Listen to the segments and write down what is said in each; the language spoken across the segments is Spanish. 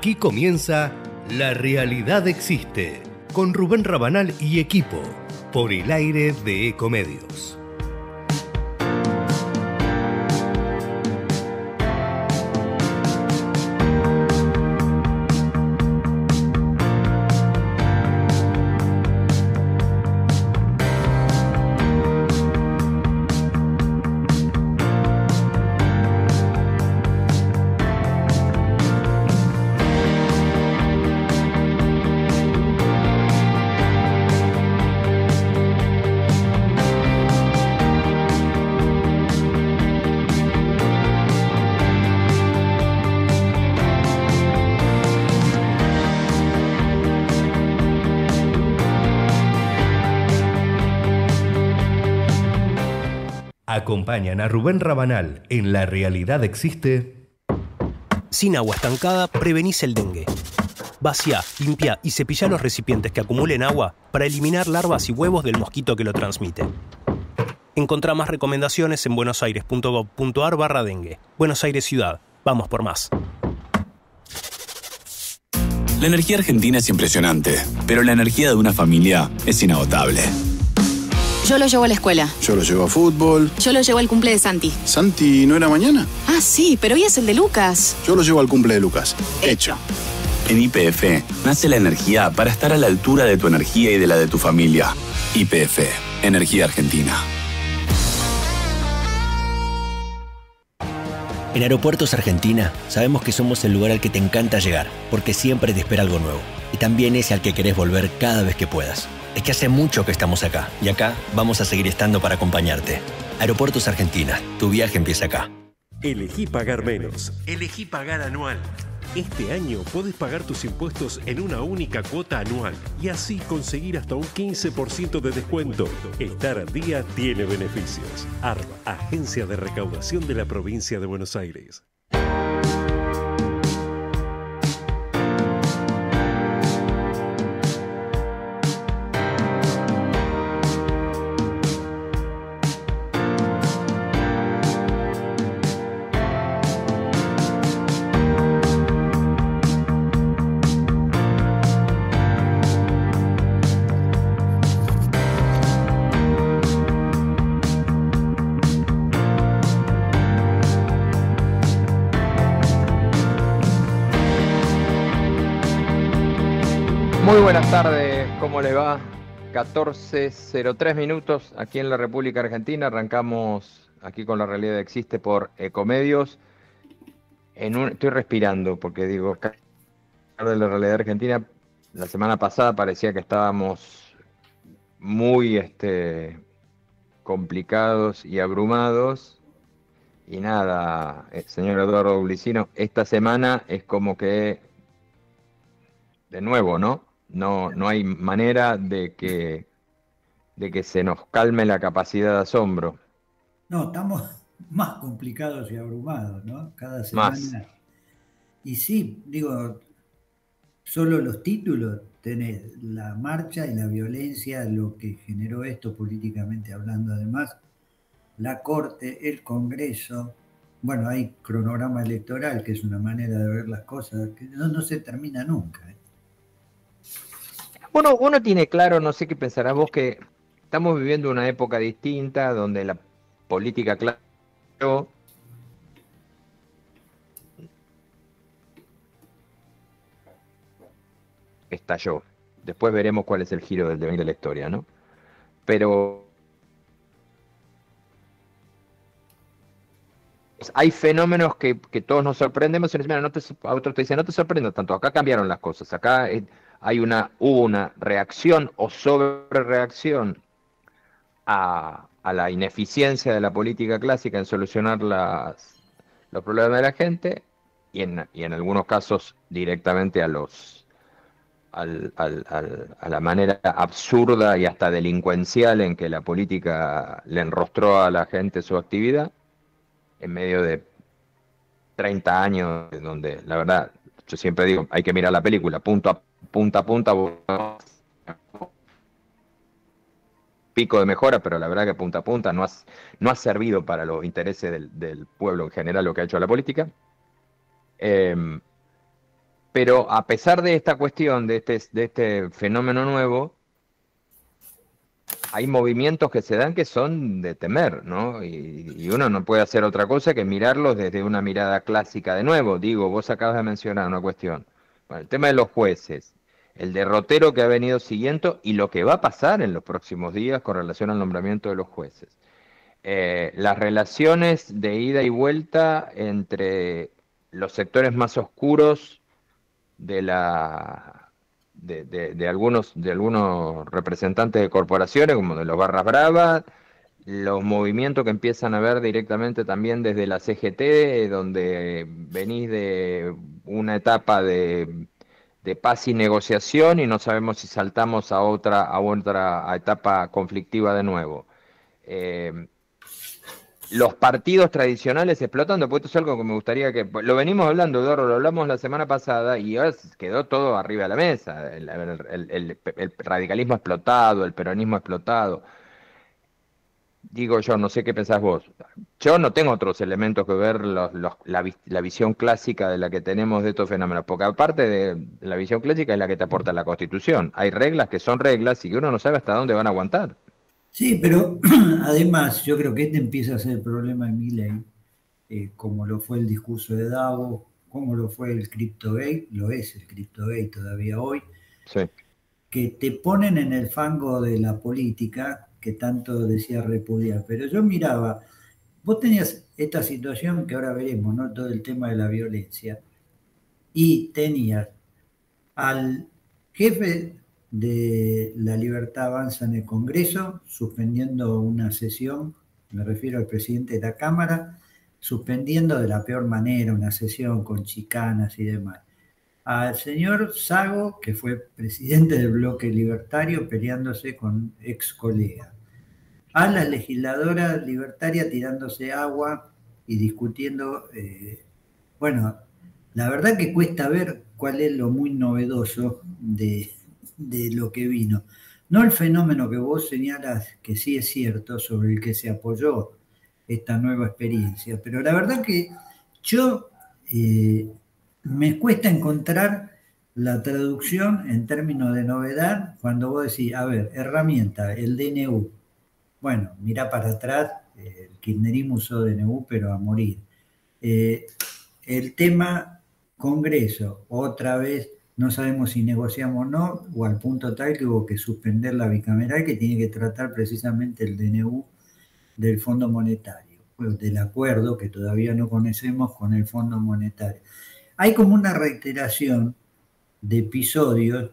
Aquí comienza La Realidad Existe, con Rubén Rabanal y equipo, por el aire de Ecomedios. Acompañan a Rubén Rabanal en La Realidad Existe. Sin agua estancada, prevenís el dengue. Vacía, limpia y cepilla los recipientes que acumulen agua para eliminar larvas y huevos del mosquito que lo transmite. Encontrá más recomendaciones en buenosaires.gov.ar/dengue. Buenos Aires Ciudad. Vamos por más. La energía argentina es impresionante, pero la energía de una familia es inagotable. Yo lo llevo a la escuela. Yo lo llevo a fútbol. Yo lo llevo al cumple de Santi. ¿Santi no era mañana? Ah, sí, pero hoy es el de Lucas. Yo lo llevo al cumple de Lucas. Hecho. En YPF nace la energía para estar a la altura de tu energía y de la de tu familia. YPF, Energía Argentina. En Aeropuertos Argentina sabemos que somos el lugar al que te encanta llegar, porque siempre te espera algo nuevo. Y también ese al que querés volver cada vez que puedas. Es que hace mucho que estamos acá, y acá vamos a seguir estando para acompañarte. Aeropuertos Argentina, tu viaje empieza acá. Elegí pagar menos. Elegí pagar anual. Este año podés pagar tus impuestos en una única cuota anual y así conseguir hasta un 15% de descuento. Estar al día tiene beneficios. ARB, Agencia de Recaudación de la Provincia de Buenos Aires. Muy buenas tardes, ¿cómo le va? 14:03 minutos aquí en la República Argentina. Arrancamos aquí con La Realidad Existe por Ecomedios. Estoy respirando porque digo, de La Realidad Argentina, la semana pasada parecía que estábamos muy complicados y abrumados. Y nada, señor Eduardo Ulicino, esta semana es como que, de nuevo, ¿no? No hay manera de que se nos calme la capacidad de asombro. No, estamos más complicados y abrumados, ¿no? Cada semana. Más. Y sí, digo, solo los títulos, tenés la marcha y la violencia, lo que generó esto políticamente hablando, además, la Corte, el Congreso, bueno, hay cronograma electoral, que es una manera de ver las cosas que no se termina nunca, ¿eh? Bueno, uno tiene claro, no sé qué pensarás vos, que estamos viviendo una época distinta donde la política, claro, estalló. Después veremos cuál es el giro del devenir de la historia, ¿no? Pero hay fenómenos que todos nos sorprendemos y otros te dicen, no te sorprendo tanto, acá cambiaron las cosas, acá hubo una reacción o sobrereacción a la ineficiencia de la política clásica en solucionar los problemas de la gente y en algunos casos directamente a la manera absurda y hasta delincuencial en que la política le enrostró a la gente su actividad en medio de 30 años donde la verdad, yo siempre digo, hay que mirar la película punta a punta, pico de mejora, pero la verdad que punta a punta no ha servido para los intereses del pueblo en general lo que ha hecho la política. Pero a pesar de esta cuestión, de este fenómeno nuevo, hay movimientos que se dan que son de temer, ¿no? Y uno no puede hacer otra cosa que mirarlos desde una mirada clásica. De nuevo, digo, vos acabas de mencionar una cuestión. Bueno, el tema de los jueces, el derrotero que ha venido siguiendo y lo que va a pasar en los próximos días con relación al nombramiento de los jueces. Las relaciones de ida y vuelta entre los sectores más oscuros de algunos representantes de corporaciones, como de los barras bravas, los movimientos que empiezan a ver directamente también desde la CGT, donde venís de una etapa de paz y negociación y no sabemos si saltamos a otra etapa conflictiva de nuevo. Los partidos tradicionales explotando, pues esto es algo que me gustaría que... Lo venimos hablando, Eduardo, lo hablamos la semana pasada y ahora quedó todo arriba de la mesa. El radicalismo explotado, el peronismo explotado. Digo yo, no sé qué pensás vos. Yo no tengo otros elementos que ver la visión clásica de la que tenemos de estos fenómenos, porque aparte de la visión clásica es la que te aporta la Constitución. Hay reglas que son reglas y que uno no sabe hasta dónde van a aguantar. Sí, pero además yo creo que este empieza a ser el problema de Milei, como lo fue el discurso de Davos, como lo fue el CryptoGate, lo es el CryptoGate todavía hoy, sí, que te ponen en el fango de la política que tanto decía repudiar. Pero yo miraba, vos tenías esta situación que ahora veremos, ¿no? Todo el tema de la violencia, y tenías al jefe de La Libertad Avanza en el Congreso, suspendiendo una sesión, me refiero al presidente de la Cámara, suspendiendo de la peor manera una sesión con chicanas y demás. Al señor Sago, que fue presidente del bloque libertario, peleándose con ex colegas. A la legisladora libertaria tirándose agua y discutiendo. Bueno, la verdad que cuesta ver cuál es lo muy novedoso de lo que vino. No el fenómeno que vos señalas, que sí es cierto, sobre el que se apoyó esta nueva experiencia, pero la verdad que yo me cuesta encontrar la traducción en términos de novedad cuando vos decís, a ver, herramienta, el DNU. Bueno, mirá para atrás, el kirchnerismo usó DNU, pero a morir. El tema Congreso, otra vez, no sabemos si negociamos o no, o al punto tal que hubo que suspender la bicameral que tiene que tratar precisamente el DNU del Fondo Monetario, del acuerdo que todavía no conocemos con el Fondo Monetario. Hay como una reiteración de episodios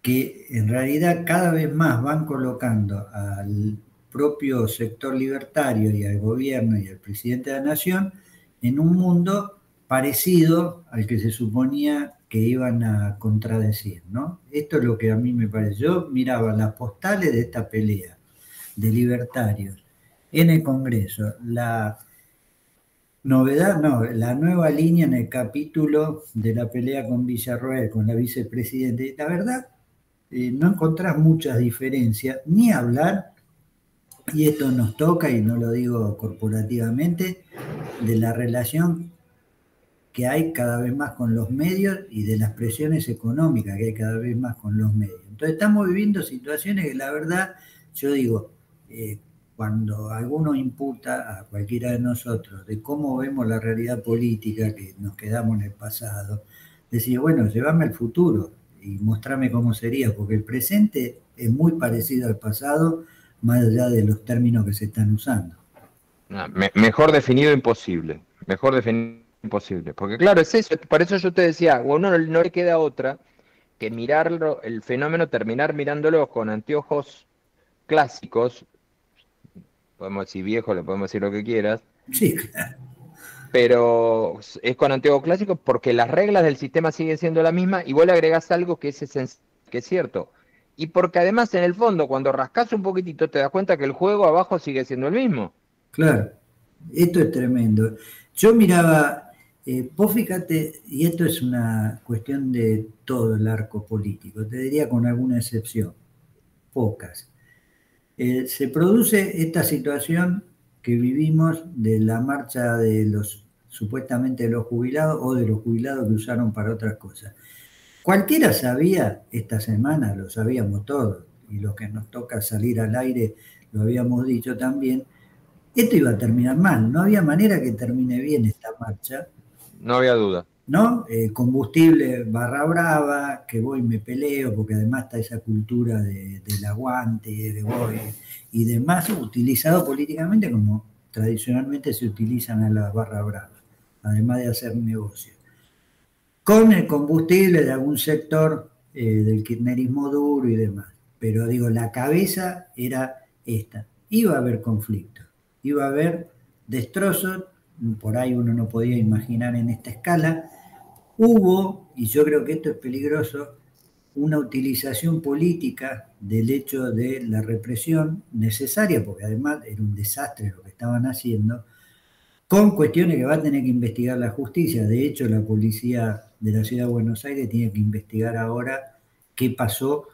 que en realidad cada vez más van colocando al propio sector libertario y al gobierno y al presidente de la nación en un mundo parecido al que se suponía que iban a contradecir, ¿no? Esto es lo que a mí me parece. Yo miraba las postales de esta pelea de libertarios en el Congreso, la novedad, no, la nueva línea en el capítulo de la pelea con Villarroel, con la vicepresidenta. La verdad, no encontrás muchas diferencias, ni hablar, y esto nos toca, y no lo digo corporativamente, de la relación que hay cada vez más con los medios y de las presiones económicas que hay cada vez más con los medios. Entonces estamos viviendo situaciones que la verdad, yo digo, cuando alguno imputa a cualquiera de nosotros de cómo vemos la realidad política, que nos quedamos en el pasado, decir, bueno, llévame al futuro y mostrame cómo sería, porque el presente es muy parecido al pasado, más allá de los términos que se están usando. Mejor definido imposible, mejor definido imposible, porque claro, es eso, por eso yo te decía, a uno no le queda otra que mirarlo, el fenómeno, terminar mirándolo con anteojos clásicos, podemos decir viejo, le podemos decir lo que quieras, sí, claro, pero es con anteojos clásicos porque las reglas del sistema siguen siendo la misma y vos le agregás algo que es cierto, y porque además en el fondo cuando rascás un poquitito te das cuenta que el juego abajo sigue siendo el mismo. Claro, esto es tremendo. Yo miraba, vos fíjate, y esto es una cuestión de todo el arco político, te diría con alguna excepción, pocas. Se produce esta situación que vivimos de la marcha de los supuestamente de los jubilados o de los jubilados que usaron para otras cosas. Cualquiera sabía, esta semana lo sabíamos todos, y los que nos toca salir al aire lo habíamos dicho también, esto iba a terminar mal, no había manera que termine bien esta marcha. No había duda. ¿No? Combustible barra brava, que voy y me peleo, porque además está esa cultura del aguante, de voy y demás, utilizado políticamente como tradicionalmente se utilizan a las barras bravas, además de hacer negocio. Con el combustible de algún sector del kirchnerismo duro y demás. Pero digo, la cabeza era esta. Iba a haber conflicto, iba a haber destrozos, por ahí uno no podía imaginar en esta escala. Hubo, y yo creo que esto es peligroso, una utilización política del hecho de la represión necesaria, porque además era un desastre lo que estaban haciendo, con cuestiones que va a tener que investigar la justicia. De hecho, la policía de la Ciudad de Buenos Aires tiene que investigar ahora qué pasó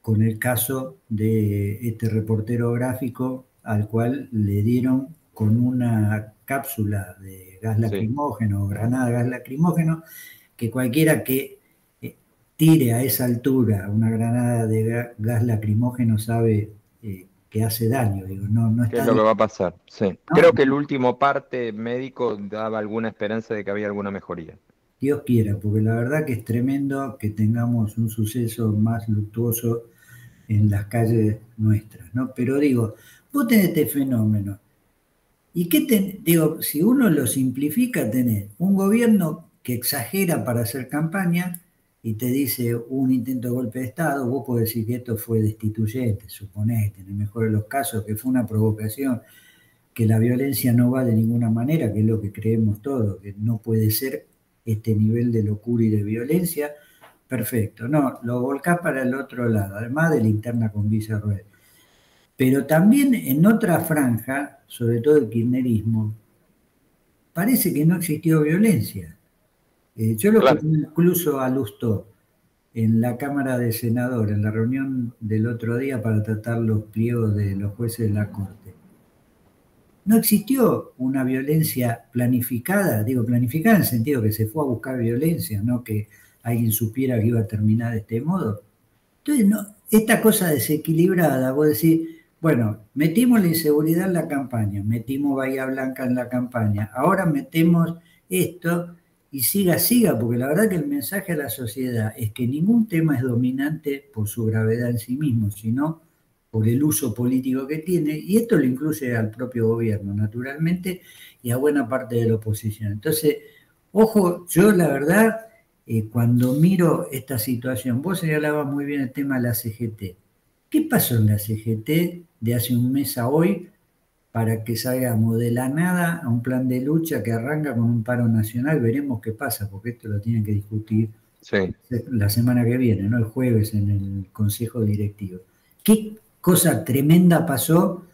con el caso de este reportero gráfico al cual le dieron con una cápsula de gas lacrimógeno o granada de gas lacrimógeno, que cualquiera que tire a esa altura una granada de gas lacrimógeno sabe que hace daño. Digo, no ¿Qué es lo que va a pasar? Sí. No. Creo que el último parte médico daba alguna esperanza de que había alguna mejoría. Dios quiera, porque la verdad que es tremendo que tengamos un suceso más luctuoso en las calles nuestras, ¿no? Pero digo, vos tenés este fenómeno. ¿Y qué digo, si uno lo simplifica, tenés un gobierno que exagera para hacer campaña y te dice un intento de golpe de Estado, vos podés decir que esto fue destituyente, suponete, en el mejor de los casos, que fue una provocación, que la violencia no va de ninguna manera, que es lo que creemos todos, que no puede ser este nivel de locura y de violencia. Perfecto, no, lo volcás para el otro lado, además de la interna con Villarruel. Pero también en otra franja, sobre todo el kirchnerismo, parece que no existió violencia. Yo lo escuché incluso a Lustó en la Cámara de Senadores, en la reunión del otro día para tratar los pliegos de los jueces de la Corte. No existió una violencia planificada, digo planificada en el sentido que se fue a buscar violencia, no que alguien supiera que iba a terminar de este modo. Entonces, no, esta cosa desequilibrada, vos decís, bueno, metimos la inseguridad en la campaña, metimos Bahía Blanca en la campaña, ahora metemos esto y siga, porque la verdad que el mensaje a la sociedad es que ningún tema es dominante por su gravedad en sí mismo, sino por el uso político que tiene, y esto lo incluye al propio gobierno, naturalmente, y a buena parte de la oposición. Entonces, ojo, yo la verdad, cuando miro esta situación, vos señalabas muy bien el tema de la CGT. ¿Qué pasó en la CGT de hace un mes a hoy para que salgamos de la nada a un plan de lucha que arranca con un paro nacional? Veremos qué pasa, porque esto lo tienen que discutir la semana que viene, ¿no? El jueves en el Consejo Directivo. ¿Qué cosa tremenda pasó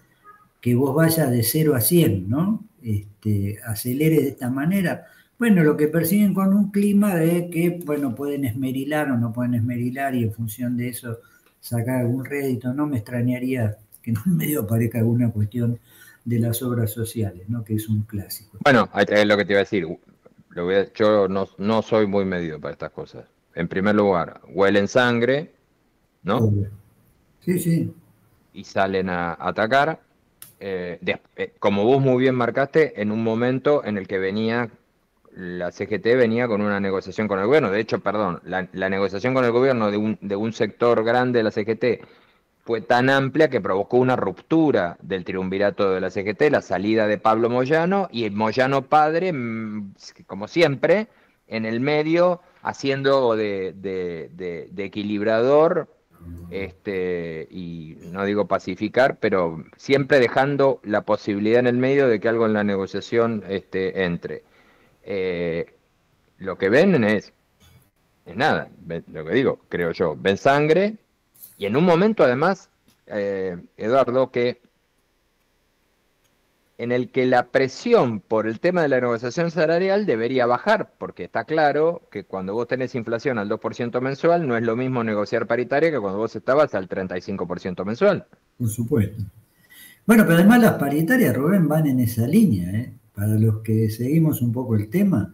que vos vayas de 0 a 100, ¿no? Acelere de esta manera. Bueno, lo que persiguen con un clima de que, bueno, pueden esmerilar o no pueden esmerilar y en función de eso sacar algún rédito. No me extrañaría que en un medio aparezca alguna cuestión de las obras sociales, ¿no? Que es un clásico. Bueno, es lo que te iba a decir. Yo no soy muy medido para estas cosas. En primer lugar, huelen sangre, ¿no? Sí. Y salen a atacar. Como vos muy bien marcaste, en un momento en el que la CGT venía con una negociación con el gobierno. De hecho, la negociación con el gobierno de un sector grande de la CGT fue tan amplia que provocó una ruptura del triunvirato de la CGT, la salida de Pablo Moyano, y el Moyano padre, como siempre, en el medio, haciendo de equilibrador, y no digo pacificar, pero siempre dejando la posibilidad en el medio de que algo en la negociación entre. Lo que ven es nada, lo que digo, creo yo, ven sangre, y en un momento además, Eduardo, en el que la presión por el tema de la negociación salarial debería bajar, porque está claro que cuando vos tenés inflación al 2% mensual, no es lo mismo negociar paritaria que cuando vos estabas al 35% mensual. Por supuesto. Bueno, pero además las paritarias, Rubén, van en esa línea, para los que seguimos un poco el tema,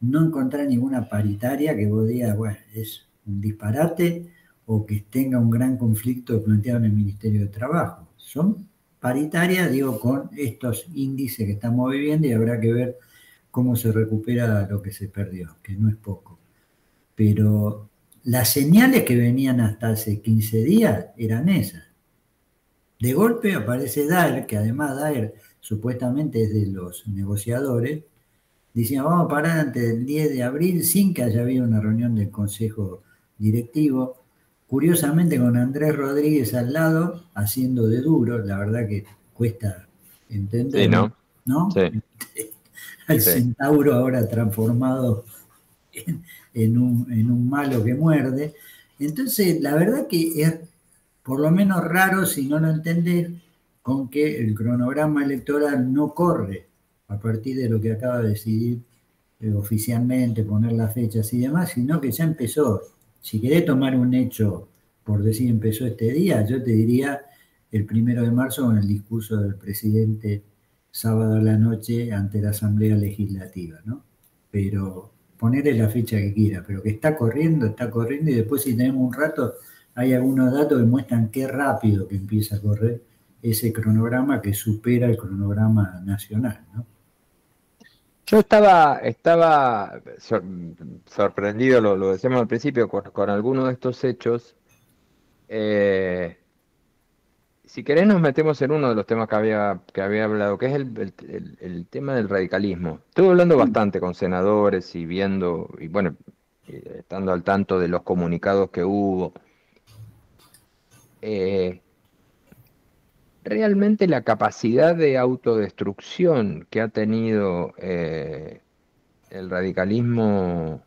no encontrar ninguna paritaria que vos digas, bueno, es un disparate o que tenga un gran conflicto planteado en el Ministerio de Trabajo. Son paritarias, digo, con estos índices que estamos viviendo y habrá que ver cómo se recupera lo que se perdió, que no es poco. Pero las señales que venían hasta hace 15 días eran esas. De golpe aparece Daer, que además Daer supuestamente es de los negociadores, diciendo vamos a parar antes del 10 de abril sin que haya habido una reunión del Consejo Directivo. Curiosamente con Andrés Rodríguez al lado, haciendo de duro, la verdad que cuesta entender, Sí, ¿no? ¿no? Sí. Al Sí. centauro ahora transformado en un malo que muerde. Entonces, la verdad que es por lo menos raro, si no lo entendés, con que el cronograma electoral no corre a partir de lo que acaba de decidir oficialmente, poner las fechas y demás, sino que ya empezó. Si querés tomar un hecho, por decir empezó este día, yo te diría el 1 de marzo con el discurso del presidente sábado a la noche ante la Asamblea Legislativa, ¿no? Pero ponerle la fecha que quiera, pero que está corriendo, y después si tenemos un rato, hay algunos datos que muestran qué rápido que empieza a correr ese cronograma que supera el cronograma nacional, ¿no? Yo estaba sorprendido, lo decíamos al principio, con algunos de estos hechos. Si querés nos metemos en uno de los temas que había hablado, que es el tema del radicalismo. Estuve hablando bastante con senadores y viendo, y bueno, estando al tanto de los comunicados que hubo. Realmente la capacidad de autodestrucción que ha tenido el radicalismo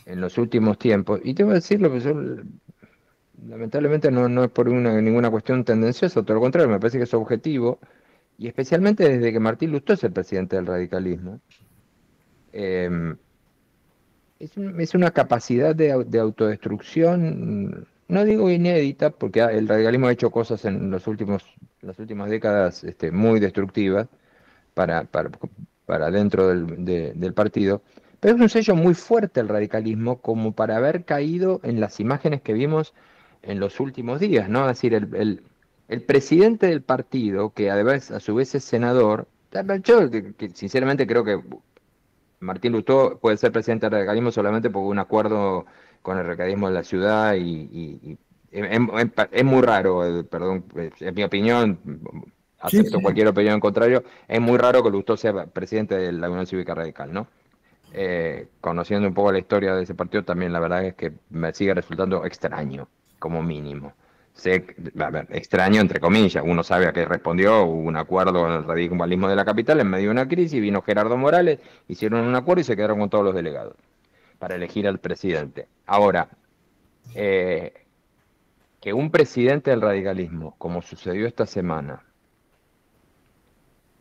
en los últimos tiempos, y tengo que decirlo, pues yo, lamentablemente no es por ninguna cuestión tendenciosa, todo lo contrario, me parece que es objetivo, y especialmente desde que Martín Lustó es el presidente del radicalismo, es una capacidad de autodestrucción, no digo inédita, porque el radicalismo ha hecho cosas en las últimas décadas muy destructivas para dentro del partido, pero es un sello muy fuerte el radicalismo como para haber caído en las imágenes que vimos en los últimos días, ¿no? Es decir, el presidente del partido, que además a su vez es senador, yo que sinceramente creo que Martín Lustó puede ser presidente del radicalismo solamente porque hubo un acuerdo con el radicalismo de la ciudad y es muy raro, perdón, es mi opinión, acepto Sí. cualquier opinión en contrario, es muy raro que Lustó sea presidente de la Unión Cívica Radical, ¿no? Conociendo un poco la historia de ese partido, también la verdad es que me sigue resultando extraño, como mínimo. A ver, extraño entre comillas, uno sabe a qué respondió, hubo un acuerdo con el radicalismo de la capital en medio de una crisis, vino Gerardo Morales, hicieron un acuerdo y se quedaron con todos los delegados para elegir al presidente. Ahora, que un presidente del radicalismo, como sucedió esta semana,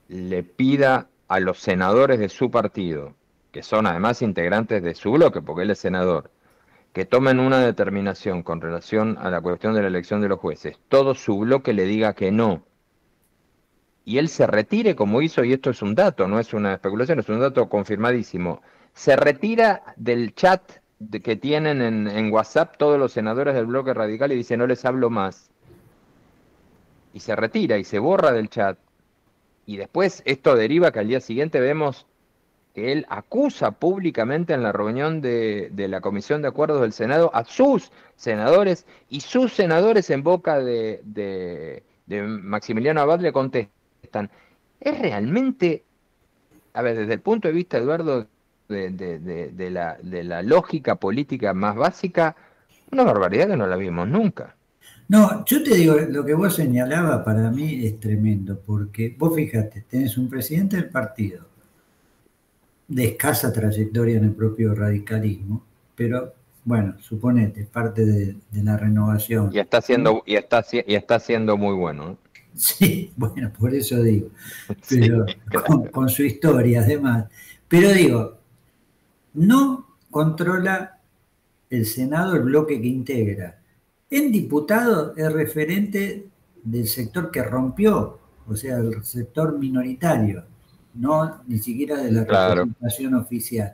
le pida a los senadores de su partido, que son además integrantes de su bloque, porque él es senador, que tomen una determinación con relación a la cuestión de la elección de los jueces, todo su bloque le diga que no, y él se retire como hizo, y esto es un dato, no es una especulación, es un dato confirmadísimo, se retira del chat que tienen en WhatsApp todos los senadores del bloque radical y dice no les hablo más, y se retira y se borra del chat, y después esto deriva que al día siguiente vemos que él acusa públicamente en la reunión de la Comisión de Acuerdos del Senado a sus senadores, y sus senadores en boca de Maximiliano Abad le contestan. Es realmente, a ver, desde el punto de vista, Eduardo, de la lógica política más básica, una barbaridad que no la vimos nunca. No, yo te digo, lo que vos señalabas para mí es tremendo, porque vos fíjate, tenés un presidente del partido de escasa trayectoria en el propio radicalismo, pero bueno, suponete, parte de la renovación. Y está siendo muy bueno, ¿eh? Sí, bueno, por eso digo, Sí, pero claro. con su historia además. Pero digo, no controla el Senado el bloque que integra. En diputado es referente del sector que rompió, o sea, el sector minoritario. no ni siquiera de la Claro. representación oficial.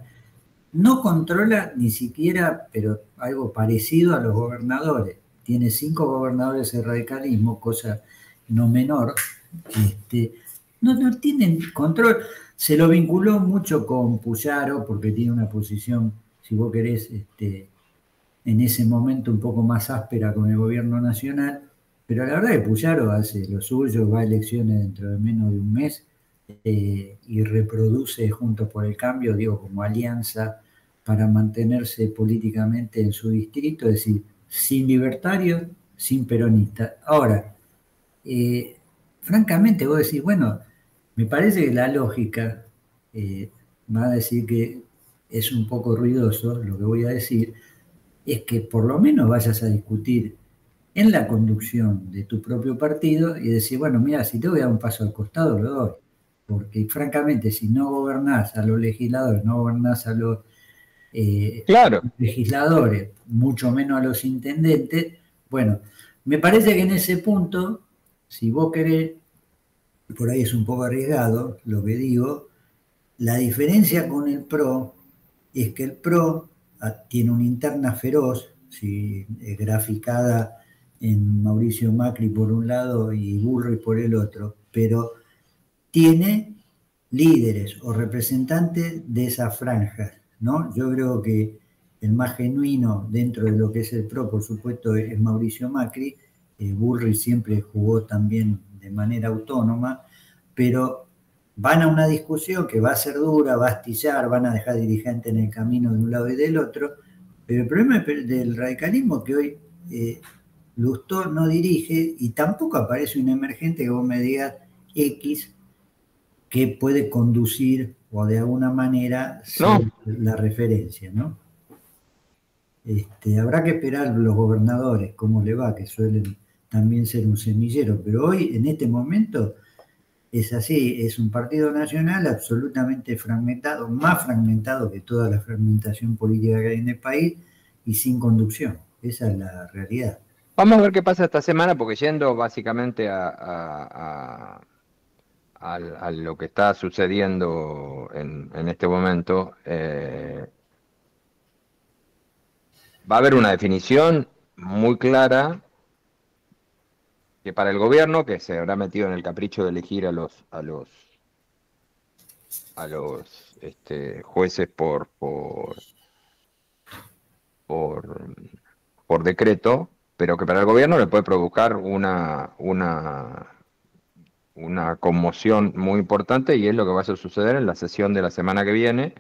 No controla ni siquiera, pero algo parecido a los gobernadores. Tiene 5 gobernadores el radicalismo, cosa no menor. No tienen control. Se lo vinculó mucho con Puyaro, porque tiene una posición, si vos querés, en ese momento un poco más áspera con el gobierno nacional, pero la verdad que Puyaro hace lo suyo, va a elecciones dentro de menos de un mes y reproduce Juntos por el Cambio, digo, como alianza para mantenerse políticamente en su distrito, es decir, sin libertarios, sin peronistas. Ahora, francamente vos decís, bueno, me parece que la lógica va a decir que es un poco ruidoso lo que voy a decir, es que por lo menos vayas a discutir en la conducción de tu propio partido y decir, bueno, mira, si te voy a dar un paso al costado, lo doy. Porque francamente, si no gobernás a los legisladores, no gobernás a los Claro. legisladores, mucho menos a los intendentes, bueno, me parece que en ese punto, si vos querés, por ahí es un poco arriesgado lo que digo, la diferencia con el PRO es que el PRO tiene una interna feroz, ¿sí? Graficada en Mauricio Macri por un lado y Bullrich por el otro, pero tiene líderes o representantes de esas franjas, ¿no? Yo creo que el más genuino dentro de lo que es el PRO, por supuesto, es Mauricio Macri. Bullrich siempre jugó también de manera autónoma, pero van a una discusión que va a ser dura, va a astillar, van a dejar dirigentes en el camino de un lado y del otro, pero el problema del radicalismo es que hoy Lustó no dirige y tampoco aparece un emergente que vos me digas X que puede conducir o de alguna manera ser la referencia, ¿no? Habrá que esperar los gobernadores, cómo le va, que suelen también ser un semillero, pero hoy, en este momento, es así, es un partido nacional absolutamente fragmentado, más fragmentado que toda la fragmentación política que hay en el país y sin conducción. Esa es la realidad. Vamos a ver qué pasa esta semana, porque yendo básicamente a lo que está sucediendo en este momento, va a haber una definición muy clara que para el gobierno, que se habrá metido en el capricho de elegir a los jueces por decreto, pero que para el gobierno le puede provocar una conmoción muy importante, y es lo que va a suceder en la sesión de la semana que viene,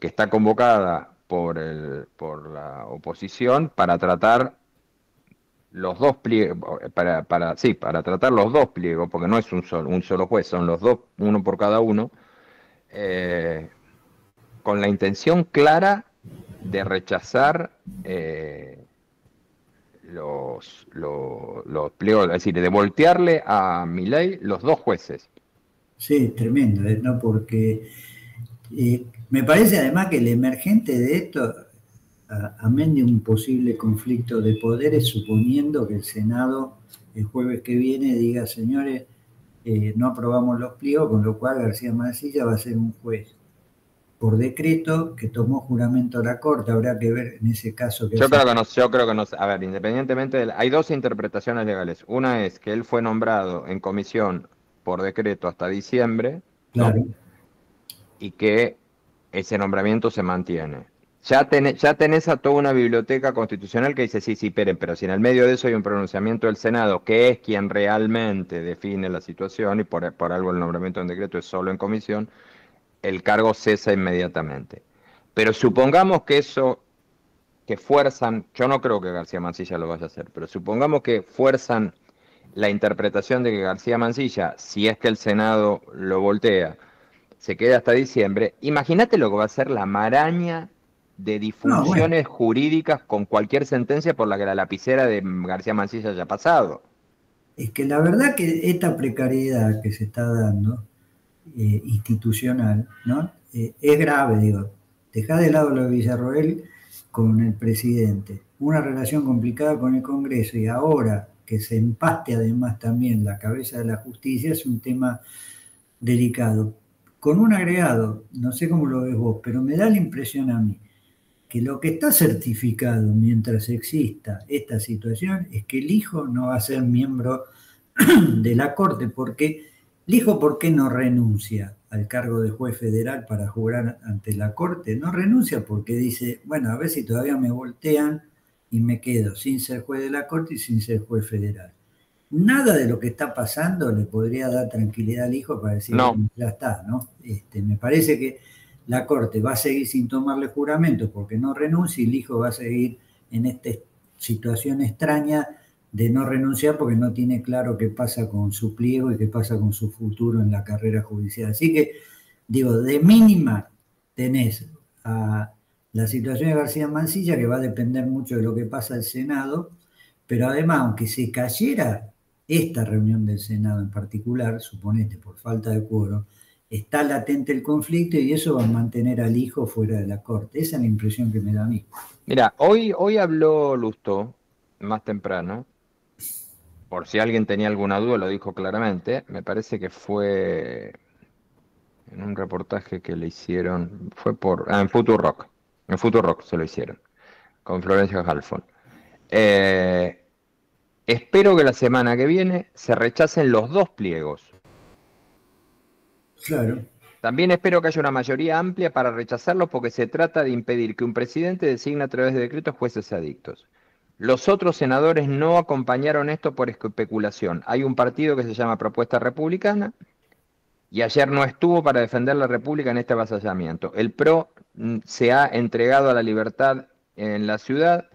que está convocada por la oposición para tratar los dos pliegos, para tratar los dos pliegos, porque no es un solo juez, son los dos, uno por cada uno, con la intención clara de rechazar los pliegos, es decir, de voltearle a Milei los dos jueces. Sí, tremendo, ¿no? Porque me parece además que el emergente de esto, amén de un posible conflicto de poderes, suponiendo que el Senado el jueves que viene diga, señores, no aprobamos los pliegos, con lo cual García Mansilla va a ser un juez por decreto que tomó juramento a la Corte. Habrá que ver en ese caso. Yo creo que no. A ver, independientemente hay dos interpretaciones legales. Una es que él fue nombrado en comisión por decreto hasta diciembre, claro, ¿no? Y que ese nombramiento se mantiene. Ya tenés a toda una biblioteca constitucional que dice, sí, esperen, pero si en el medio de eso hay un pronunciamiento del Senado, que es quien realmente define la situación, y por algo el nombramiento en decreto es solo en comisión, el cargo cesa inmediatamente. Pero supongamos que fuerzan, yo no creo que García Mansilla lo vaya a hacer, pero supongamos que fuerzan la interpretación de que García Mansilla, si es que el Senado lo voltea, se queda hasta diciembre. Imagínate lo que va a ser la maraña de disfunciones jurídicas con cualquier sentencia por la que la lapicera de García Mansilla haya pasado. Es que la verdad que esta precariedad que se está dando, institucional, ¿no? Es grave, digo. Dejá de lado lo de Villarroel con el presidente, una relación complicada con el Congreso, y ahora que se empaste además también la cabeza de la justicia, es un tema delicado. con un agregado, no sé cómo lo ves vos, pero me da la impresión a mí que lo que está certificado mientras exista esta situación es que el hijo no va a ser miembro de la Corte, porque el hijo, ¿por qué no renuncia al cargo de juez federal para jurar ante la Corte? No renuncia porque dice, bueno, a ver si todavía me voltean y me quedo sin ser juez de la Corte y sin ser juez federal. Nada de lo que está pasando le podría dar tranquilidad al hijo para decir, No. bueno, ya está, ¿no? Me parece que la Corte va a seguir sin tomarle juramento porque no renuncia y el hijo va a seguir en esta situación extraña de no renunciar porque no tiene claro qué pasa con su pliego y qué pasa con su futuro en la carrera judicial. Así que, digo, de mínima tenés a la situación de García Mansilla, que va a depender mucho de lo que pasa al Senado, pero además, aunque se cayera esta reunión del Senado en particular, suponete por falta de quórum, está latente el conflicto y eso va a mantener al hijo fuera de la Corte. Esa es la impresión que me da a mí. Mira, hoy habló Lustó, más temprano, por si alguien tenía alguna duda, lo dijo claramente, me parece que fue en un reportaje que le hicieron, fue en Futurock se lo hicieron, con Florencia Halfon. Espero que la semana que viene se rechacen los 2 pliegos. Claro. También espero que haya una mayoría amplia para rechazarlos porque se trata de impedir que un presidente designe a través de decretos jueces adictos. Los otros senadores no acompañaron esto por especulación. Hay un partido que se llama Propuesta Republicana y ayer no estuvo para defender la República en este avasallamiento. El PRO se ha entregado a la libertad en la ciudad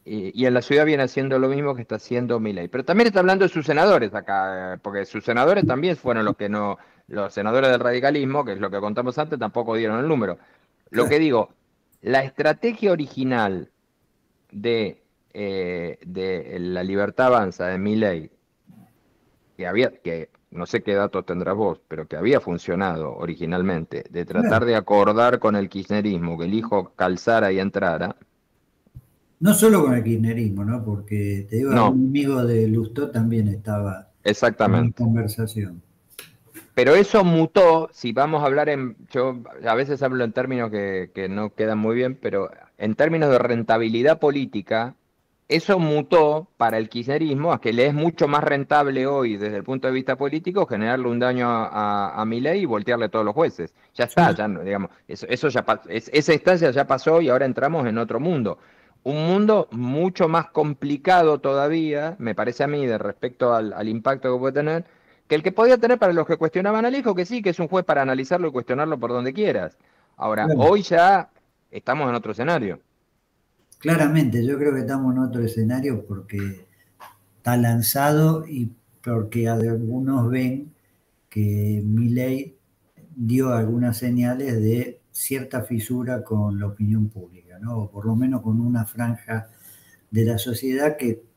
y en la ciudad viene haciendo lo mismo que está haciendo Milei. Pero también está hablando de sus senadores acá, porque sus senadores también fueron los que no... Los senadores del radicalismo, que es lo que contamos antes, tampoco dieron el número. Lo que digo, la estrategia original de la Libertad Avanza de Milei, que no sé qué datos tendrás vos, pero que había funcionado originalmente, de tratar de acordar con el kirchnerismo, que el hijo calzara y entrara. No solo con el kirchnerismo, ¿no? Porque te digo, un amigo de Lustó también estaba en conversación. Pero eso mutó, si vamos a hablar yo a veces hablo en términos que no quedan muy bien, pero en términos de rentabilidad política, eso mutó para el kirchnerismo a que le es mucho más rentable hoy desde el punto de vista político generarle un daño a Milei y voltearle a todos los jueces. Ya está, ya digamos, eso ya esa instancia ya pasó y ahora entramos en otro mundo. Un mundo mucho más complicado todavía, me parece a mí, de respecto al impacto que puede tener, que el que podía tener para los que cuestionaban al hijo, que sí, que es un juez para analizarlo y cuestionarlo por donde quieras. Ahora, hoy ya estamos en otro escenario. Claramente, yo creo que estamos en otro escenario porque está lanzado y porque algunos ven que Milei dio algunas señales de cierta fisura con la opinión pública, ¿no? O por lo menos con una franja de la sociedad que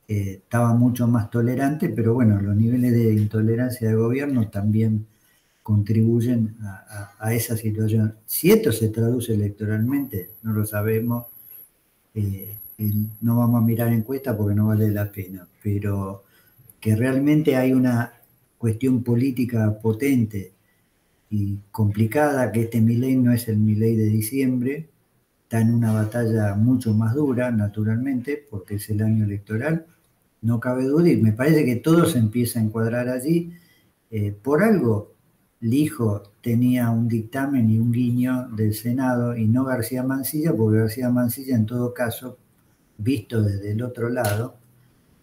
estaba mucho más tolerante, pero bueno, los niveles de intolerancia del gobierno también contribuyen a esa situación. Si esto se traduce electoralmente, no lo sabemos, no vamos a mirar encuestas porque no vale la pena, pero que realmente hay una cuestión política potente y complicada, que este Milei no es el Milei de diciembre, está en una batalla mucho más dura, naturalmente, porque es el año electoral, no cabe duda, y me parece que todo se empieza a encuadrar allí. Por algo, el hijo tenía un dictamen y un guiño del Senado y no García Mansilla, porque García Mansilla, en todo caso, visto desde el otro lado,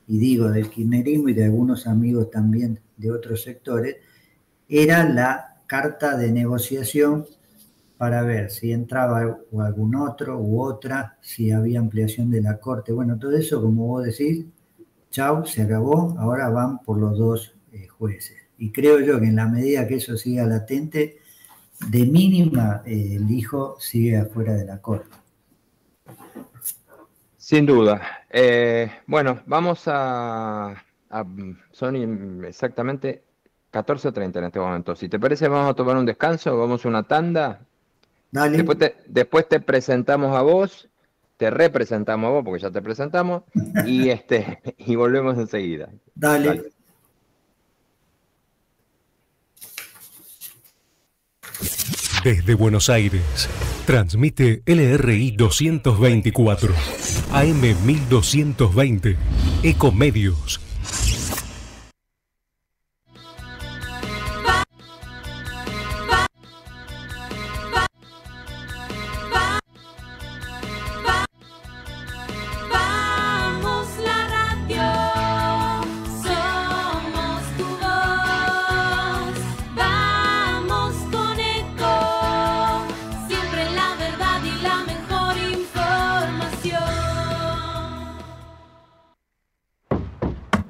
y digo del kirchnerismo y de algunos amigos también de otros sectores, era la carta de negociación para ver si entraba algún otro u otra, si había ampliación de la Corte. Bueno, todo eso, como vos decís, chau, se acabó, ahora van por los 2 jueces. Y creo yo que en la medida que eso siga latente, de mínima el hijo sigue afuera de la Corte. Sin duda. Bueno, vamos son exactamente 14:30 en este momento. Si te parece, vamos a tomar un descanso, vamos a una tanda. Dale. Después te presentamos a vos, te representamos a vos, porque ya te presentamos, y volvemos enseguida. Dale. Desde Buenos Aires, transmite LRI 224, AM 1220, Ecomedios.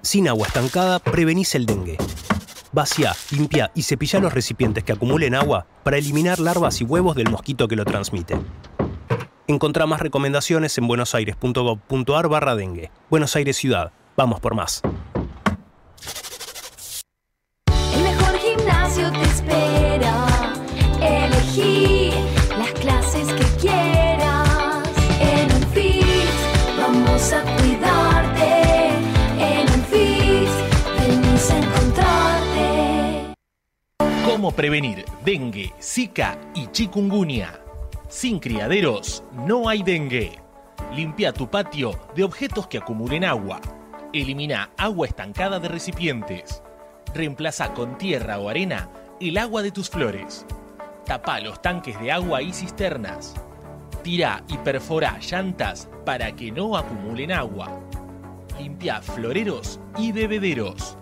Sin agua estancada, prevenís el dengue. Vacía, limpia y cepilla los recipientes que acumulen agua para eliminar larvas y huevos del mosquito que lo transmite. Encontrá más recomendaciones en buenosaires.gov.ar/dengue. Buenos Aires Ciudad. Vamos por más. El mejor gimnasio te espera. Elegí las clases que quieras. En Unfit vamos a cuidarte. ¿Cómo prevenir dengue, zika y chikungunya? Sin criaderos no hay dengue. Limpia tu patio de objetos que acumulen agua. Elimina agua estancada de recipientes. Reemplaza con tierra o arena el agua de tus flores. Tapa los tanques de agua y cisternas. Tira y perfora llantas para que no acumulen agua. Limpia floreros y bebederos.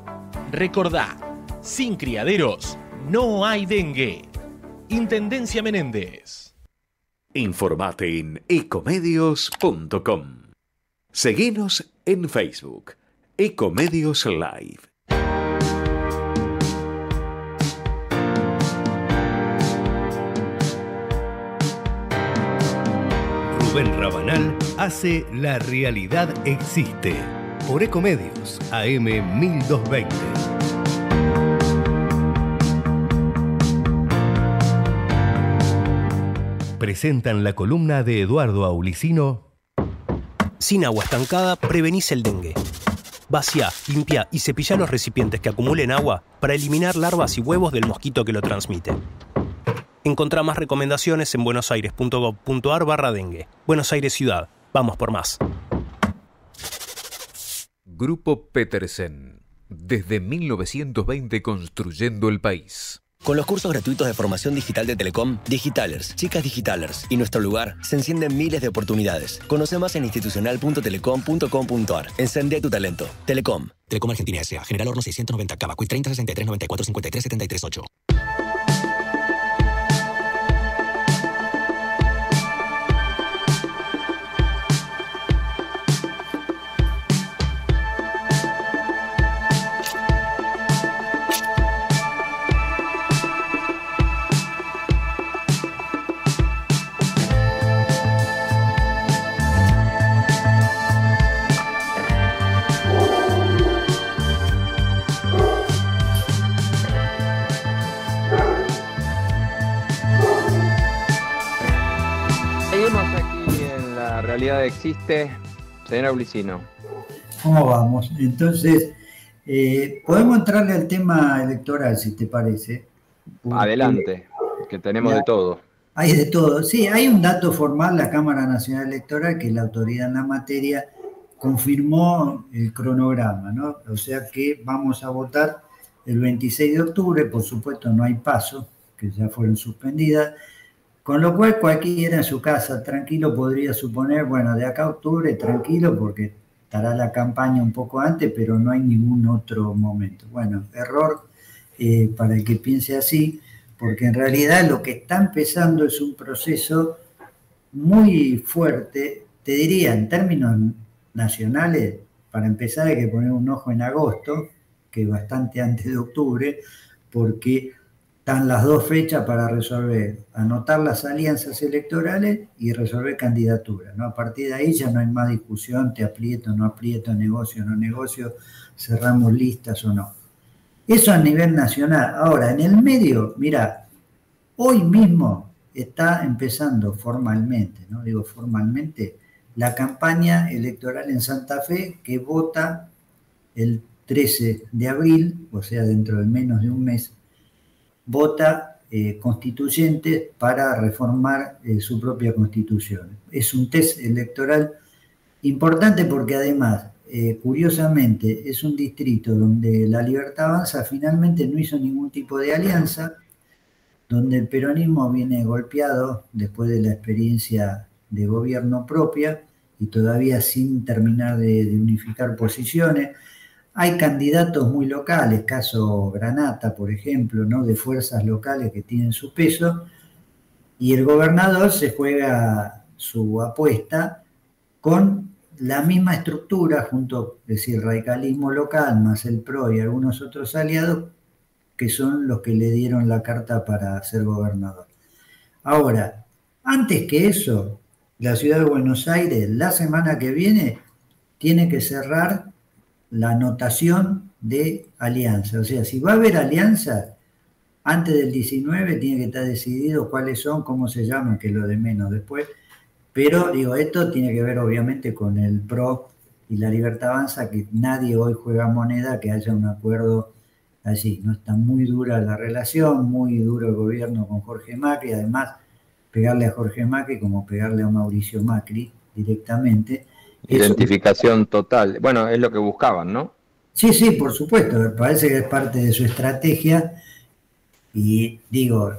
Recordá, sin criaderos no hay dengue. Intendencia Menéndez. Informate en ecomedios.com. Seguinos en Facebook, Ecomedios Live. Rubén Rabanal hace La Realidad Existe por Ecomedios AM 1220. Presentan la columna de Eduardo Aulicino. Sin agua estancada, prevenís el dengue. Vacía, limpia y cepilla los recipientes que acumulen agua para eliminar larvas y huevos del mosquito que lo transmite. Encontrá más recomendaciones en buenosaires.gov.ar/dengue. Buenos Aires Ciudad. Vamos por más. Grupo Petersen. Desde 1920 construyendo el país. Con los cursos gratuitos de formación digital de Telecom, Digitalers, Chicas Digitalers y Nuestro Lugar, se encienden miles de oportunidades. Conoce más en institucional.telecom.com.ar. Encende tu talento. Telecom. Telecom Argentina S.A. General Horno 690, Cavacuy 30 63 94 53 73 8. Realidad existe, señor Aulicino. ¿Cómo vamos? Entonces, podemos entrarle al tema electoral, si te parece. Adelante, que tenemos de todo. Hay de todo. Sí, hay un dato formal, la Cámara Nacional Electoral, que la autoridad en la materia confirmó el cronograma, ¿no? O sea que vamos a votar el 26 de octubre, por supuesto no hay paso, que ya fueron suspendidas. Con lo cual cualquiera en su casa tranquilo podría suponer, bueno, de acá a octubre tranquilo porque estará la campaña un poco antes, pero no hay ningún otro momento. Bueno, error para el que piense así, porque en realidad lo que está empezando es un proceso muy fuerte, te diría en términos nacionales, para empezar hay que poner un ojo en agosto, que es bastante antes de octubre, porque están las dos fechas para resolver, anotar las alianzas electorales y resolver candidaturas, ¿no? A partir de ahí ya no hay más discusión, te aprieto, no aprieto, negocio, no negocio, cerramos listas o no. Eso a nivel nacional. Ahora, en el medio, mira, hoy mismo está empezando formalmente, ¿no? Digo formalmente, la campaña electoral en Santa Fe que vota el 13 de abril, o sea, dentro de menos de un mes, vota constituyentes para reformar su propia constitución. Es un test electoral importante porque además, curiosamente, es un distrito donde la Libertad Avanza finalmente no hizo ningún tipo de alianza, donde el peronismo viene golpeado después de la experiencia de gobierno propia y todavía sin terminar de unificar posiciones. Hay candidatos muy locales, caso Granata, por ejemplo, ¿no? De fuerzas locales que tienen su peso, y el gobernador se juega su apuesta con la misma estructura, junto, es decir, el radicalismo local, más el PRO y algunos otros aliados, que son los que le dieron la carta para ser gobernador. Ahora, antes que eso, la ciudad de Buenos Aires, la semana que viene, tiene que cerrar la anotación de alianza. O sea, si va a haber alianza, antes del 19 tiene que estar decidido cuáles son, cómo se llaman, que es lo de menos después. Pero, digo, esto tiene que ver obviamente con el PRO y la Libertad Avanza, que nadie hoy juega moneda que haya un acuerdo allí, ¿no? Está muy dura la relación, muy duro el gobierno con Jorge Macri, además pegarle a Jorge Macri como pegarle a Mauricio Macri directamente. Identificación total. Bueno, es lo que buscaban, ¿no? Sí, sí, por supuesto, parece que es parte de su estrategia y digo,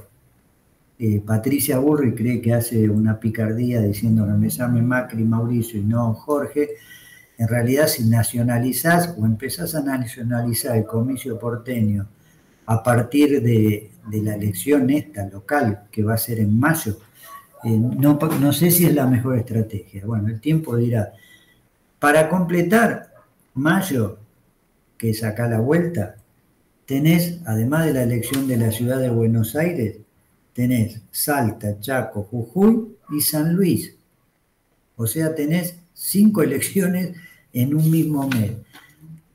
Patricia Burri cree que hace una picardía diciendo que me llame Macri, Mauricio y no Jorge. En realidad, si nacionalizás o empezás a nacionalizar el comicio porteño a partir de la elección esta local, que va a ser en mayo, no sé si es la mejor estrategia. Bueno, el tiempo dirá. Para completar mayo, que es acá la vuelta, tenés, además de la elección de la ciudad de Buenos Aires, tenés Salta, Chaco, Jujuy y San Luis. O sea, tenés 5 elecciones en un mismo mes.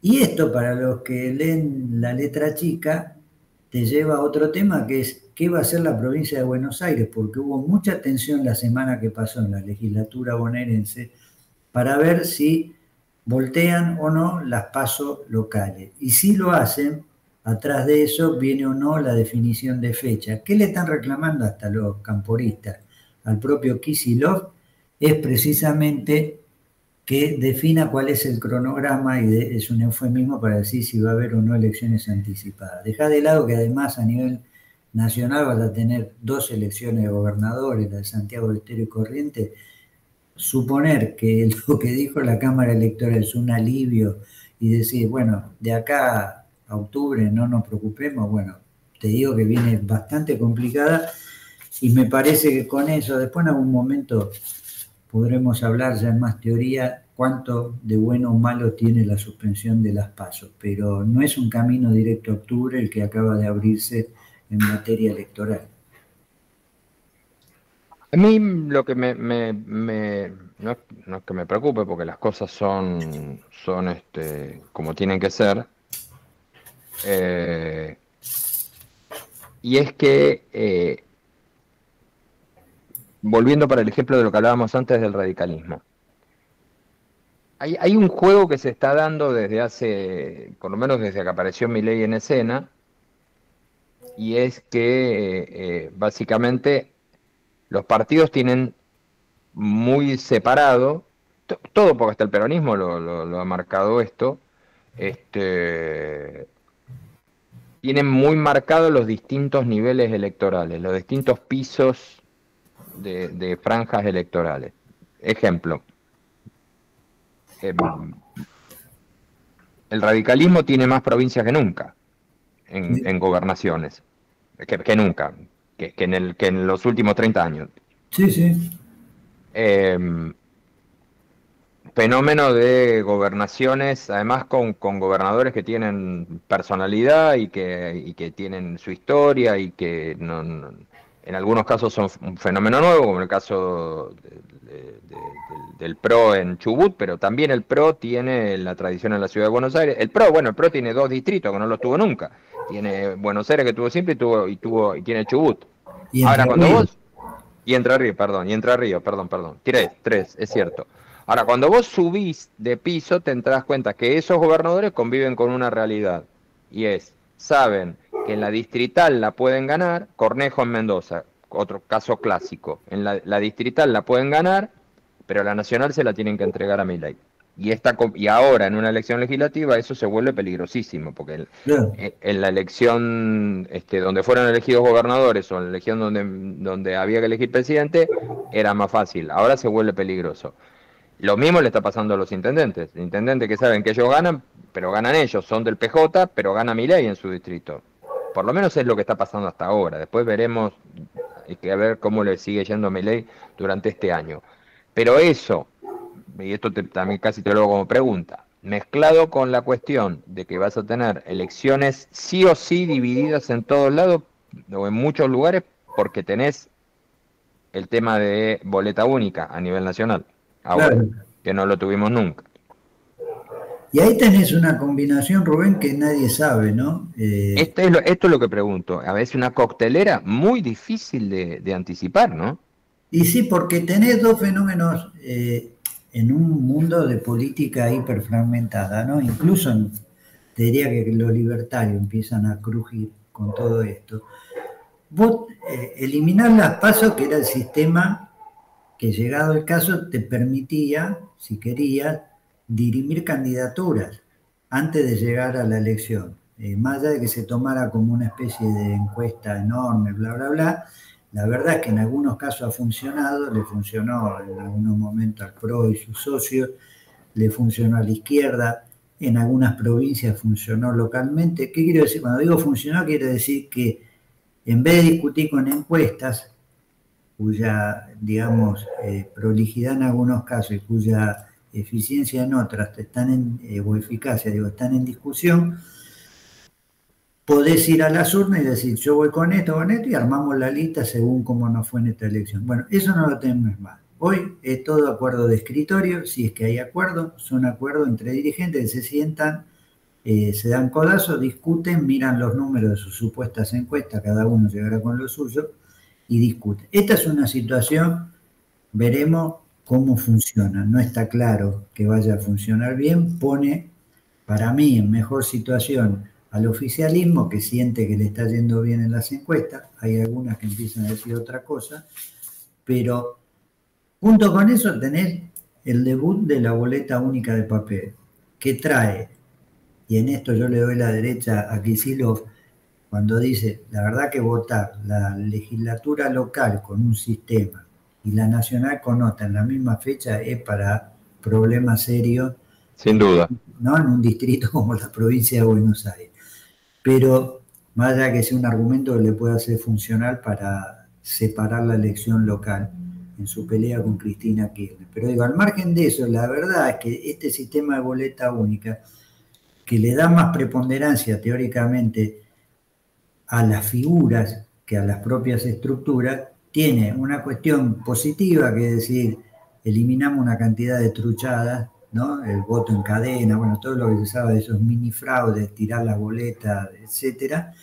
Y esto, para los que leen la letra chica, te lleva a otro tema, que es qué va a hacer la provincia de Buenos Aires, porque hubo mucha tensión la semana que pasó en la legislatura bonaerense para ver si voltean o no las PASO locales. Y si lo hacen, atrás de eso viene o no la definición de fecha. ¿Qué le están reclamando hasta los camporistas al propio Kicillof? Es precisamente que defina cuál es el cronograma y es un eufemismo para decir si va a haber o no elecciones anticipadas. Dejá de lado que además a nivel nacional vas a tener 2 elecciones de gobernadores, la de Santiago del Estero y Corrientes. Suponer que lo que dijo la Cámara Electoral es un alivio y decir, bueno, de acá a octubre no nos preocupemos, bueno, te digo que viene bastante complicada y me parece que con eso, después en algún momento podremos hablar ya en más teoría cuánto de bueno o malo tiene la suspensión de las PASO, pero no es un camino directo a octubre el que acaba de abrirse en materia electoral. A mí lo que no es que me preocupe, porque las cosas son como tienen que ser, y es que, volviendo para el ejemplo de lo que hablábamos antes del radicalismo, hay un juego que se está dando desde hace, por lo menos desde que apareció Milei en escena, y es que básicamente los partidos tienen muy separado, todo porque hasta el peronismo lo ha marcado esto, tienen muy marcados los distintos niveles electorales, los distintos pisos de franjas electorales. Ejemplo, el radicalismo tiene más provincias que nunca en gobernaciones, que nunca. Que en los últimos 30 años. Sí, sí. Fenómeno de gobernaciones, además con gobernadores que tienen personalidad y que tienen su historia y que en algunos casos son un fenómeno nuevo, como el caso del PRO en Chubut, pero también el PRO tiene la tradición en la ciudad de Buenos Aires. El PRO tiene 2 distritos que no los tuvo nunca. Tiene Buenos Aires, que tuvo siempre, y tiene Chubut. Y ahora cuando vos... Y Entre Ríos, perdón. Tiene 3, es cierto. Ahora, cuando vos subís de piso, te das cuenta que esos gobernadores conviven con una realidad. Y saben que en la distrital la pueden ganar, Cornejo en Mendoza, otro caso clásico. En la distrital la pueden ganar, pero la nacional se la tienen que entregar a Milei. Y ahora en una elección legislativa eso se vuelve peligrosísimo, porque en la elección donde fueron elegidos gobernadores o en la elección donde había que elegir presidente, era más fácil. Ahora se vuelve peligroso. Lo mismo le está pasando a los intendentes. Intendentes que saben que ellos ganan, pero ganan ellos, son del PJ, pero gana Milei en su distrito. Por lo menos es lo que está pasando hasta ahora. Después veremos, hay que ver cómo le sigue yendo a Milei durante este año. Pero eso, y esto también casi te lo hago como pregunta, mezclado con la cuestión de que vas a tener elecciones sí o sí divididas en todos lados o en muchos lugares, porque tenés el tema de boleta única a nivel nacional. Ahora, claro, que no lo tuvimos nunca. Y ahí tenés una combinación, Rubén, que nadie sabe, ¿no? Esto es lo que pregunto. A veces una coctelera muy difícil de anticipar, ¿no? Y sí, porque tenés dos fenómenos en un mundo de política hiperfragmentada, ¿no? Incluso te diría que los libertarios empiezan a crujir con todo esto. Vos eliminar las PASO, que era el sistema que llegado el caso te permitía, si querías, dirimir candidaturas antes de llegar a la elección. Más allá de que se tomara como una especie de encuesta enorme, bla, bla, bla, la verdad es que en algunos casos ha funcionado, le funcionó en algunos momentos al PRO y sus socios, le funcionó a la izquierda, en algunas provincias funcionó localmente. ¿Qué quiero decir? Cuando digo funcionó, quiero decir que en vez de discutir con encuestas, cuya, digamos, prolijidad en algunos casos y cuya eficiencia en otras o eficacia, están en discusión, podés ir a las urnas y decir, yo voy con esto, y armamos la lista según cómo nos fue en esta elección. Bueno, eso no lo tenemos más. Hoy es todo acuerdo de escritorio, si es que hay acuerdo, son acuerdos entre dirigentes que se sientan, se dan codazos, discuten, miran los números de sus supuestas encuestas, cada uno llegará con lo suyo, y discute. Esta es una situación, veremos cómo funciona. No está claro que vaya a funcionar bien. Pone, para mí, en mejor situación al oficialismo, que siente que le está yendo bien en las encuestas. Hay algunas que empiezan a decir otra cosa. Pero, junto con eso, tenés el debut de la boleta única de papel, que trae, y en esto yo le doy la derecha a Kicillof, cuando dice, la verdad que votar la legislatura local con un sistema y la nacional con otra en la misma fecha es para problemas serios. Sin duda. ¿No? En un distrito como la provincia de Buenos Aires. Pero más allá que sea un argumento que le pueda hacer funcional para separar la elección local en su pelea con Cristina Kirchner. Pero digo, al margen de eso, la verdad es que este sistema de boleta única, que le da más preponderancia teóricamente a las figuras que a las propias estructuras, tiene una cuestión positiva, que es decir, eliminamos una cantidad de truchadas, ¿no? El voto en cadena, bueno, todo lo que se sabe de esos mini fraudes, tirar las boletas, etcétera,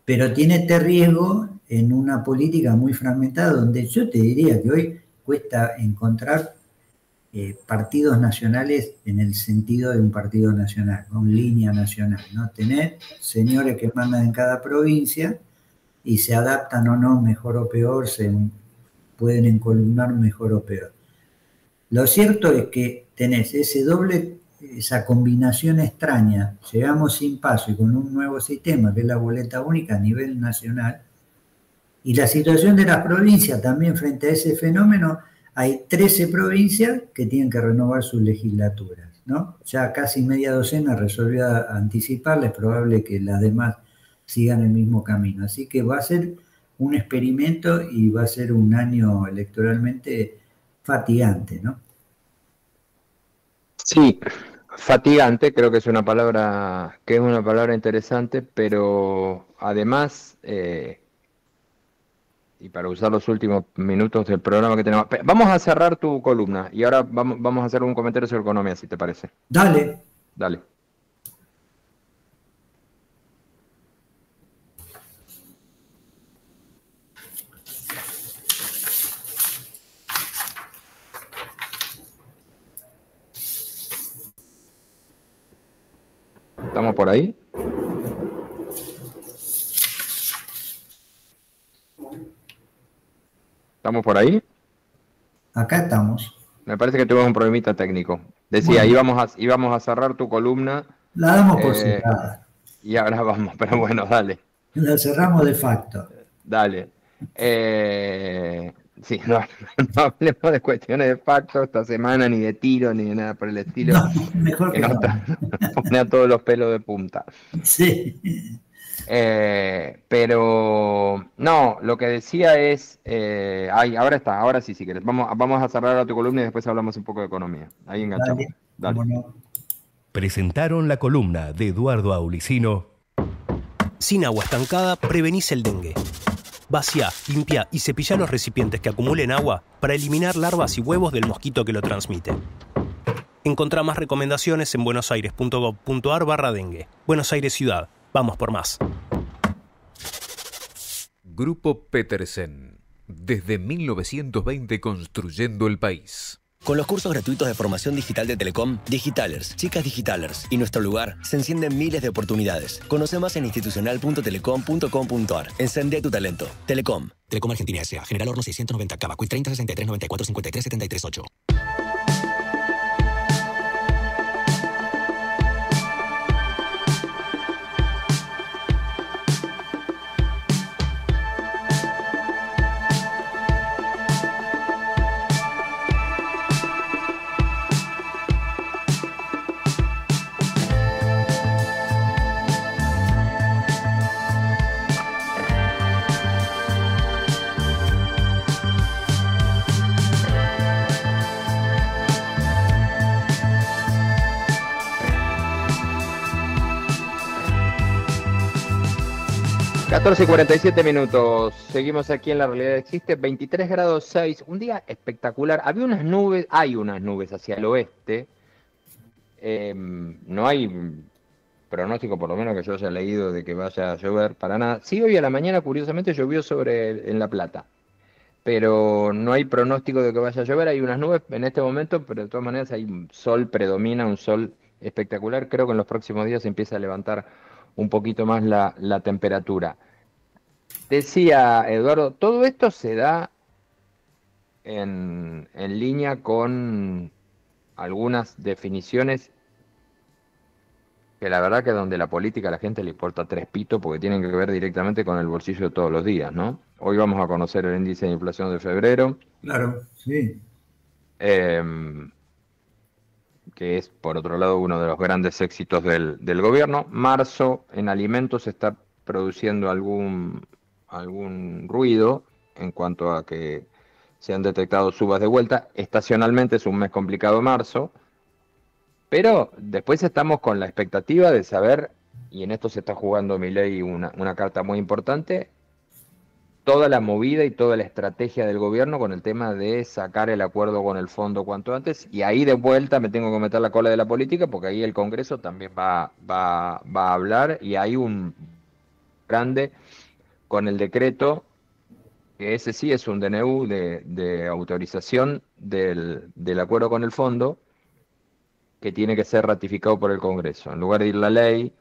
pero tiene este riesgo en una política muy fragmentada, donde yo te diría que hoy cuesta encontrar partidos nacionales en el sentido de un partido nacional, con línea nacional, ¿no? Tener señores que mandan en cada provincia y se adaptan o no mejor o peor, se pueden encolumnar mejor o peor. Lo cierto es que tenés esa combinación extraña, llegamos sin paso y con un nuevo sistema, que es la boleta única a nivel nacional, y la situación de las provincias también frente a ese fenómeno. Hay 13 provincias que tienen que renovar sus legislaturas, ¿no? Ya casi media docena resolvió anticiparla, es probable que las demás sigan el mismo camino. Así que va a ser un experimento y va a ser un año electoralmente fatigante, ¿no? Sí, fatigante, creo que es una palabra interesante, pero además, y para usar los últimos minutos del programa que tenemos, vamos a cerrar tu columna y ahora vamos a hacer un comentario sobre economía, si te parece. Dale. Dale. ¿Estamos por ahí? ¿Estamos por ahí? Acá estamos. Me parece que tuvimos un problemita técnico. Decía, Bueno. íbamos a cerrar tu columna. La damos por cerrada. Y ahora vamos, pero bueno, dale. La cerramos de facto. Dale. Sí, no hablemos de cuestiones de facto esta semana, ni de tiro, ni de nada por el estilo. No, mejor que no. Pone a todos los pelos de punta. Sí. Pero no, lo que decía es, ahora está, ahora sí, si quieres. Vamos a cerrar a tu columna y después hablamos un poco de economía. Ahí enganchamos. Dale. Bueno. Presentaron la columna de Eduardo Aulicino. Sin agua estancada, prevenís el dengue. Vacía, limpia y cepilla los recipientes que acumulen agua para eliminar larvas y huevos del mosquito que lo transmite. Encontrá más recomendaciones en buenosaires.gov.ar/dengue. Buenos Aires Ciudad. Vamos por más. Grupo Petersen. Desde 1920 construyendo el país. Con los cursos gratuitos de formación digital de Telecom, Digitalers, Chicas Digitalers y Nuestro Lugar, se encienden miles de oportunidades. Conoce más en institucional.telecom.com.ar. Encende tu talento. Telecom. Telecom Argentina S.A. General Horno 690 Cava. Quick 30 63 94 53 73 8. 14:47 minutos. Seguimos aquí en La Realidad Existe. 23 grados 6. Un día espectacular. Hay unas nubes hacia el oeste. No hay pronóstico, por lo menos que yo haya leído, de que vaya a llover para nada. Sí, hoy a la mañana, curiosamente, llovió en La Plata. Pero no hay pronóstico de que vaya a llover. Hay unas nubes en este momento, pero de todas maneras hay un sol, predomina un sol espectacular. Creo que en los próximos días se empieza a levantar un poquito más la temperatura. Decía Eduardo, todo esto se da en línea con algunas definiciones que la verdad que donde la política a la gente le importa tres pitos porque tienen que ver directamente con el bolsillo de todos los días, ¿no? Hoy vamos a conocer el índice de inflación de febrero. Claro, sí. Que es, por otro lado, uno de los grandes éxitos del gobierno. Marzo, en alimentos, está produciendo algún ruido en cuanto a que se han detectado subas de vuelta. Estacionalmente es un mes complicado marzo, pero después estamos con la expectativa de saber, y en esto se está jugando Milei una carta muy importante, toda la movida y toda la estrategia del gobierno con el tema de sacar el acuerdo con el fondo cuanto antes, y ahí de vuelta me tengo que meter la cola de la política porque ahí el Congreso también va a hablar, y hay un grande con el decreto, que ese sí es un DNU de autorización del acuerdo con el fondo, que tiene que ser ratificado por el Congreso. En lugar de ir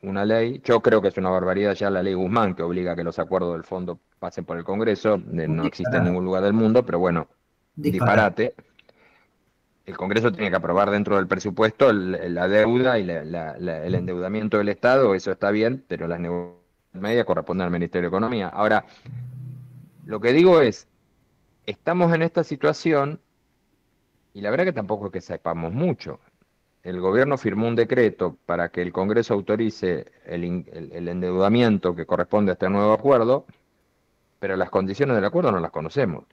una ley, yo creo que es una barbaridad ya la ley Guzmán, que obliga a que los acuerdos del fondo pasen por el Congreso, no existe en ningún lugar del mundo, pero bueno, disparate. El Congreso tiene que aprobar dentro del presupuesto la deuda y el endeudamiento del Estado, eso está bien, pero las negociaciones medias corresponden al Ministerio de Economía. Ahora, lo que digo es, estamos en esta situación, y la verdad que tampoco es que sepamos mucho. El gobierno firmó un decreto para que el Congreso autorice el endeudamiento que corresponde a este nuevo acuerdo, pero las condiciones del acuerdo no las conocemos.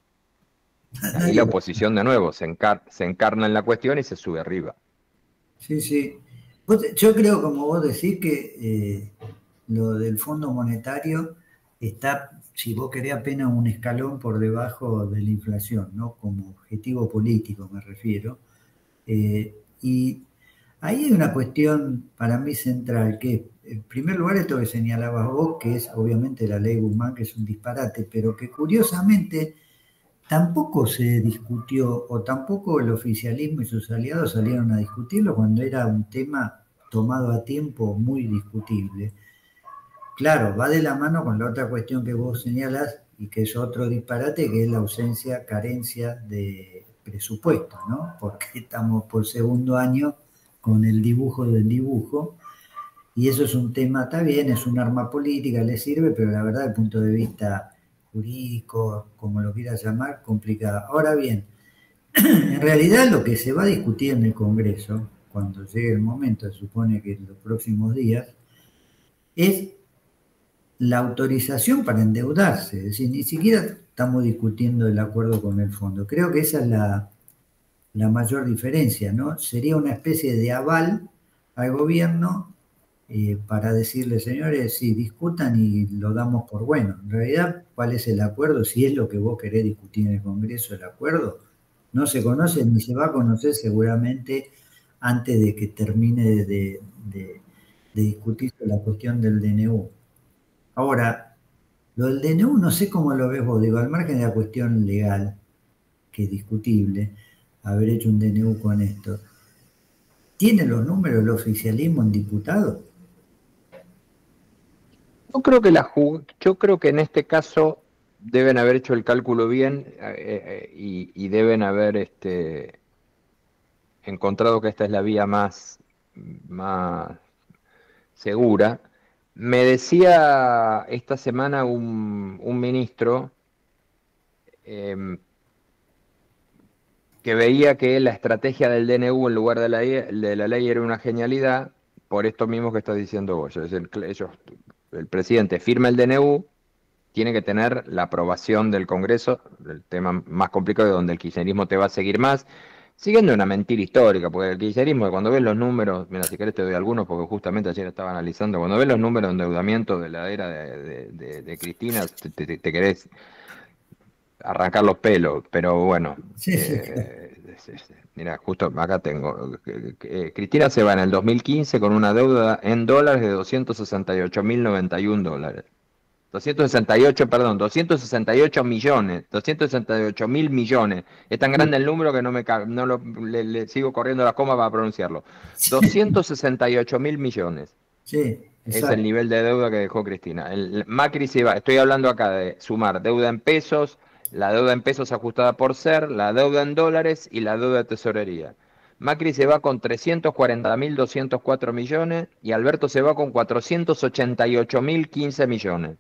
Ahí la oposición de nuevo se encarna en la cuestión y se sube arriba. Sí, sí. Yo creo, como vos decís, que lo del Fondo Monetario está, si vos querés, apenas un escalón por debajo de la inflación, ¿no? Como objetivo político me refiero. Y ahí hay una cuestión para mí central, que en primer lugar esto que señalabas vos, que es obviamente la ley Guzmán, que es un disparate, pero que curiosamente tampoco se discutió, o tampoco el oficialismo y sus aliados salieron a discutirlo cuando era un tema tomado a tiempo muy discutible. Claro, va de la mano con la otra cuestión que vos señalás, y que es otro disparate, que es la ausencia, carencia de presupuesto, ¿no? Porque estamos por segundo año con el dibujo del dibujo, y eso es un tema, está bien, es un arma política, le sirve, pero la verdad, desde el punto de vista jurídico, como lo quieras llamar, complicado. Ahora bien, en realidad lo que se va a discutir en el Congreso, cuando llegue el momento, se supone que en los próximos días, es la autorización para endeudarse. Es decir, ni siquiera estamos discutiendo el acuerdo con el fondo. Creo que esa es la mayor diferencia, ¿no? Sería una especie de aval al gobierno para decirle, señores, sí, discutan y lo damos por bueno. En realidad, ¿cuál es el acuerdo? Si es lo que vos querés discutir en el Congreso, el acuerdo no se conoce ni se va a conocer seguramente antes de que termine de discutirse la cuestión del DNU. Ahora, lo del DNU no sé cómo lo ves vos, digo, al margen de la cuestión legal, que es discutible, haber hecho un DNU con esto. ¿Tiene los números el oficialismo en diputados? Yo creo que en este caso deben haber hecho el cálculo bien y deben haber encontrado que esta es la vía más segura. Me decía esta semana un ministro que veía que la estrategia del DNU en lugar de la ley era una genialidad, por esto mismo que estás diciendo vos. Es decir, el presidente firma el DNU, tiene que tener la aprobación del Congreso, el tema más complicado, donde el kirchnerismo te va a seguir más, siguiendo una mentira histórica, porque el kirchnerismo, cuando ves los números, mira, si querés te doy algunos, porque justamente ayer estaba analizando, cuando ves los números de endeudamiento de la era de Cristina, te querés arrancar los pelos, pero bueno. Sí, Mira, justo acá tengo. Cristina se va en el 2015 con una deuda en dólares de $268.091. 268 millones, 268.000 millones. Es tan grande el número que no le sigo corriendo la coma para pronunciarlo. 268.000 millones. Sí, es el nivel de deuda que dejó Cristina. Macri se va, estoy hablando acá de sumar deuda en pesos, la deuda en pesos ajustada por SER, la deuda en dólares y la deuda de tesorería. Macri se va con 340.204 millones y Alberto se va con 488.015 millones.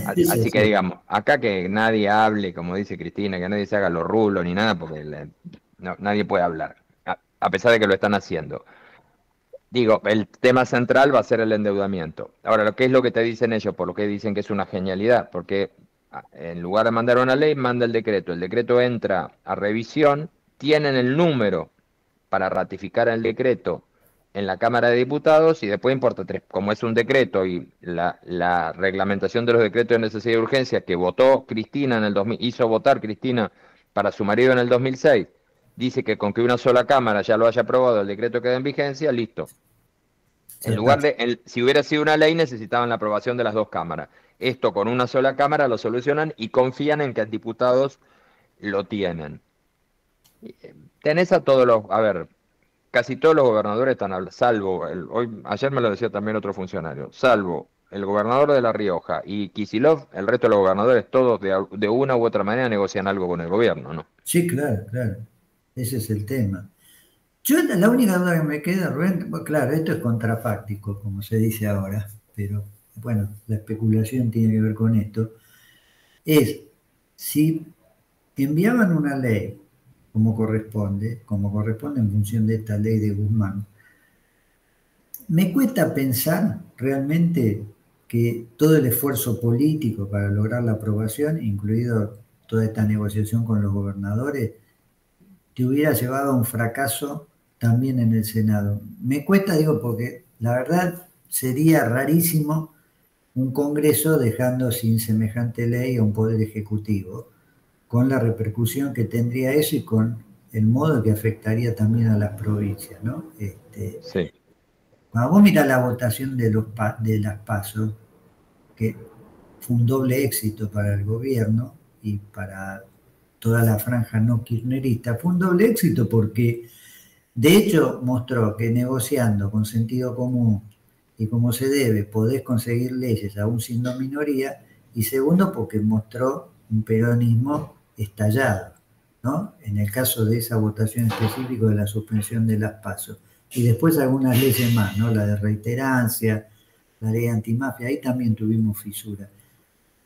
Así que digamos, acá que nadie hable, como dice Cristina, que nadie se haga los rulos ni nada, porque nadie puede hablar, a pesar de que lo están haciendo. Digo, el tema central va a ser el endeudamiento. Ahora, ¿qué es lo que te dicen ellos? Por lo que dicen que es una genialidad, porque en lugar de mandar una ley, manda el decreto. El decreto entra a revisión, tienen el número para ratificar el decreto en la Cámara de Diputados y después importa como es un decreto y la reglamentación de los decretos de necesidad y urgencia que votó Cristina en el 2000, hizo votar Cristina para su marido en el 2006, dice que con que una sola Cámara ya lo haya aprobado, el decreto queda en vigencia, listo. En lugar de, si hubiera sido una ley, necesitaban la aprobación de las dos cámaras. Esto con una sola Cámara lo solucionan y confían en que los diputados lo tienen. Tenés a todos los, casi todos los gobernadores están hablando, salvo, ayer me lo decía también otro funcionario, salvo el gobernador de La Rioja y Kicillof, el resto de los gobernadores todos de una u otra manera negocian algo con el gobierno, ¿no? Sí, claro, ese es el tema. Yo la única duda que me queda, Rubén, claro, esto es contrafáctico, como se dice ahora, pero bueno, la especulación tiene que ver con esto, es si enviaban una ley como corresponde en función de esta ley de Guzmán, me cuesta pensar realmente que todo el esfuerzo político para lograr la aprobación, incluido toda esta negociación con los gobernadores, te hubiera llevado a un fracaso también en el Senado. Me cuesta, digo, porque la verdad sería rarísimo un Congreso dejando sin semejante ley a un Poder Ejecutivo, con la repercusión que tendría eso y con el modo que afectaría también a las provincias, ¿no? Sí. Cuando vos mirás la votación de las PASO, que fue un doble éxito para el gobierno y para toda la franja no kirchnerista, fue un doble éxito porque de hecho mostró que negociando con sentido común y como se debe, podés conseguir leyes aún siendo minoría, y segundo porque mostró un peronismo estallado, ¿no? En el caso de esa votación específica de la suspensión de las PASO. Y después algunas leyes más, ¿no? La de reiterancia, la ley antimafia, ahí también tuvimos fisura.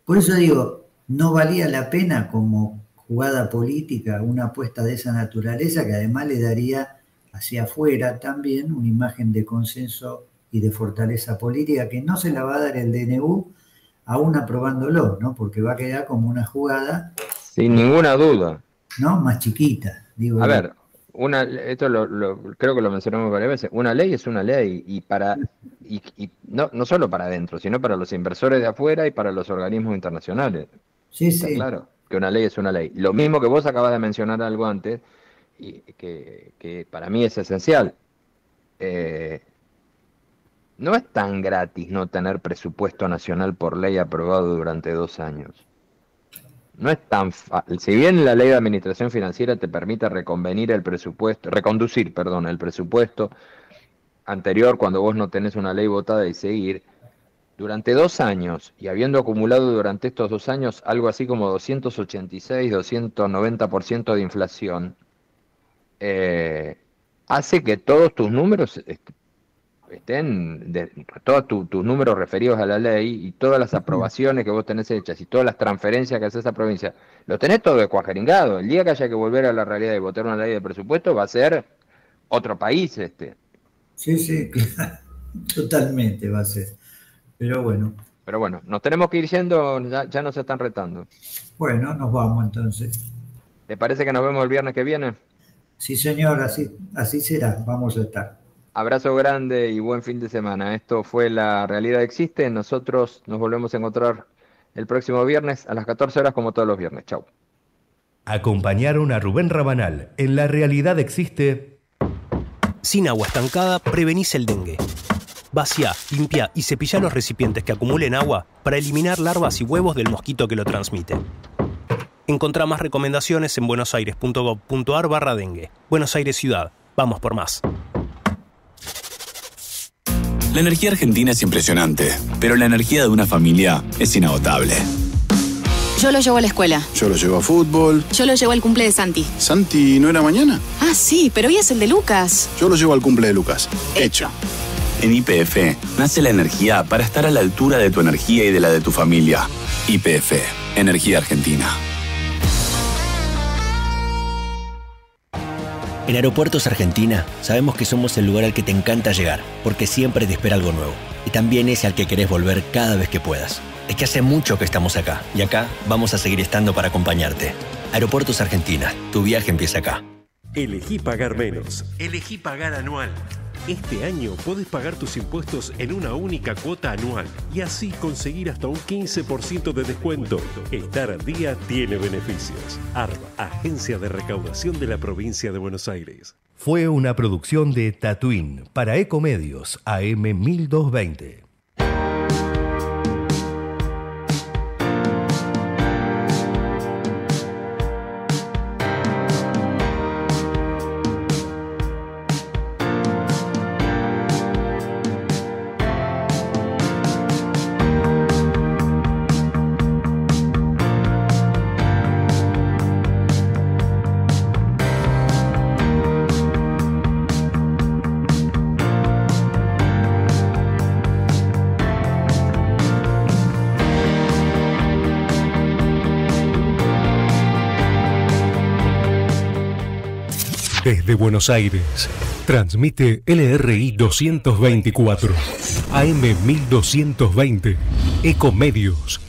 Por eso digo, no valía la pena como jugada política una apuesta de esa naturaleza que además le daría hacia afuera también una imagen de consenso y de fortaleza política que no se la va a dar el DNU aún aprobándolo, ¿no? Porque va a quedar como una jugada... Sin ninguna duda. ¿No? Más chiquita. Digo, a ver, esto creo que lo mencionamos varias veces. Una ley es una ley y no solo para adentro, sino para los inversores de afuera y para los organismos internacionales. Sí, Está sí. claro que una ley es una ley. Lo mismo que vos acabas de mencionar algo antes, y que para mí es esencial. No es tan gratis no tener presupuesto nacional por ley aprobado durante 2 años. No es tan fácil. Si bien la ley de administración financiera te permite reconducir el presupuesto anterior cuando vos no tenés una ley votada y seguir, durante 2 años, y habiendo acumulado durante estos 2 años algo así como 286, 290% de inflación, hace que todos tus números todos tus números referidos a la ley y todas las aprobaciones que vos tenés hechas y todas las transferencias que hace esa provincia, lo tenés todo descuajeringado. El día que haya que volver a la realidad y votar una ley de presupuesto va a ser otro país Sí, claro. Totalmente va a ser. Pero bueno, nos tenemos que ir yendo, ya nos están retando. Bueno, nos vamos entonces. ¿Te parece que nos vemos el viernes que viene? Sí, señor, así será, vamos a estar. Abrazo grande y buen fin de semana. Esto fue La Realidad Existe. Nosotros nos volvemos a encontrar el próximo viernes a las 14 horas como todos los viernes. Chau. Acompañaron a Rubén Rabanal en La Realidad Existe. Sin agua estancada, prevenís el dengue. Vacía, limpia y cepilla los recipientes que acumulen agua para eliminar larvas y huevos del mosquito que lo transmite. Encontrá más recomendaciones en buenosaires.gov.ar/dengue. Buenos Aires Ciudad. Vamos por más. La energía argentina es impresionante, pero la energía de una familia es inagotable. Yo lo llevo a la escuela. Yo lo llevo a fútbol. Yo lo llevo al cumple de Santi. ¿Santi no era mañana? Ah, sí, pero hoy es el de Lucas. Yo lo llevo al cumple de Lucas. Hecho. En YPF nace la energía para estar a la altura de tu energía y de la de tu familia. YPF, Energía Argentina. En Aeropuertos Argentina sabemos que somos el lugar al que te encanta llegar, porque siempre te espera algo nuevo. Y también es al que querés volver cada vez que puedas. Es que hace mucho que estamos acá, y acá vamos a seguir estando para acompañarte. Aeropuertos Argentina, tu viaje empieza acá. Elegí pagar menos. Elegí pagar anual. Este año podés pagar tus impuestos en una única cuota anual y así conseguir hasta un 15% de descuento. Estar al día tiene beneficios. ARBA, Agencia de Recaudación de la Provincia de Buenos Aires. Fue una producción de Tatooine para Ecomedios AM 1220. Desde Buenos Aires, transmite LRI 224, AM 1220, Ecomedios.